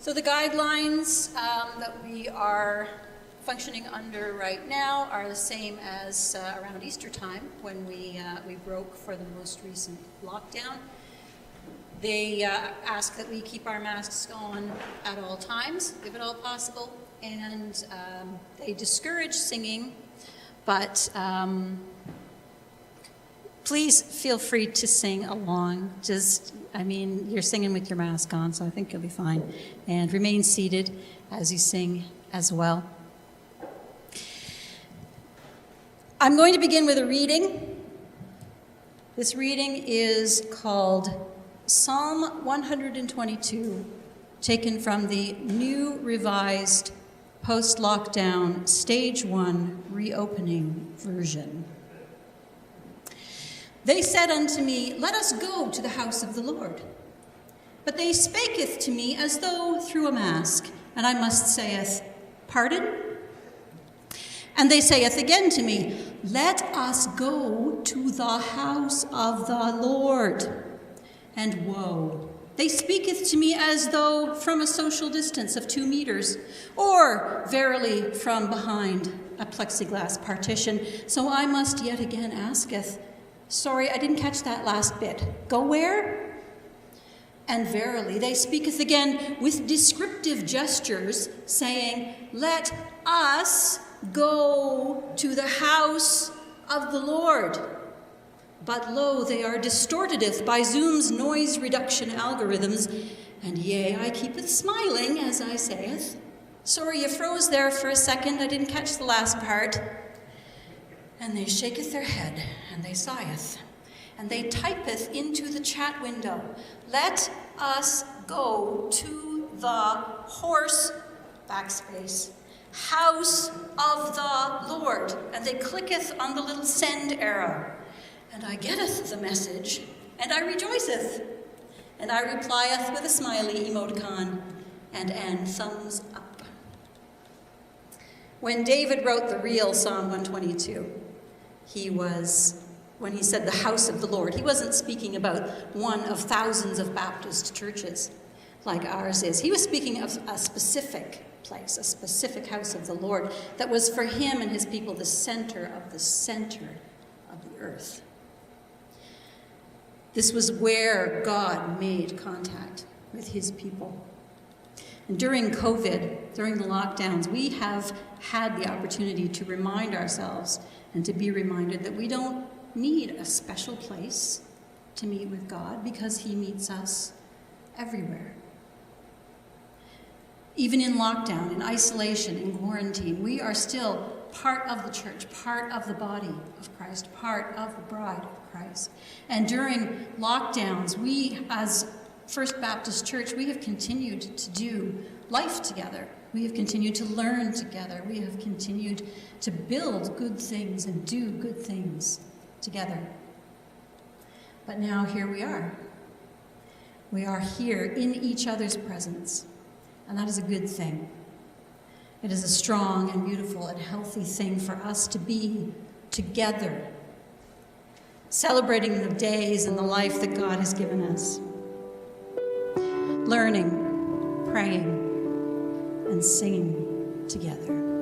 So the guidelines that we are functioning under right now are the same as around Easter time when we broke for the most recent lockdown. They ask that we keep our masks on at all times, if at all possible, and they discourage singing, but please feel free to sing along. You're singing with your mask on, so I think you'll be fine. And remain seated as you sing as well. I'm going to begin with a reading. This reading is called Psalm 122, taken from the New Revised Post-Lockdown Stage 1 Reopening Version. They said unto me, Let us go to the house of the Lord. But they spaketh to me as though through a mask, and I must saith, Pardon? And they saith again to me, Let us go to the house of the Lord. And woe, they speaketh to me as though from a social distance of 2 meters, or verily from behind a plexiglass partition. So I must yet again asketh, Sorry, I didn't catch that last bit. Go where? And verily, they speaketh again with descriptive gestures, saying, Let us go to the house of the Lord. But lo, they are distortedeth by Zoom's noise reduction algorithms, and yea, I keepeth smiling as I saith. Sorry, you froze there for a second, I didn't catch the last part. And they shaketh their head, and they sigheth, and they typeth into the chat window, Let us go to the horse, backspace, house of the Lord. And they clicketh on the little send arrow. And I getteth the message, and I rejoiceth. And I replieth with a smiley emoticon and an thumbs up. When David wrote the real Psalm 122, when he said the house of the Lord, he wasn't speaking about one of thousands of Baptist churches like ours is. He was speaking of a specific place, a specific house of the Lord that was for him and his people the center of the earth. This was where God made contact with his people. And during COVID, during the lockdowns, we have had the opportunity to remind ourselves and to be reminded that we don't need a special place to meet with God because he meets us everywhere. Even in lockdown, in isolation, in quarantine, we are still part of the church, part of the body of Christ, part of the bride of Christ. And during lockdowns, we as First Baptist Church, we have continued to do life together. We have continued to learn together. We have continued to build good things and do good things together. But now here we are. We are here in each other's presence, and that is a good thing. It is a strong and beautiful and healthy thing for us to be together, celebrating the days and the life that God has given us, learning, praying, and singing together.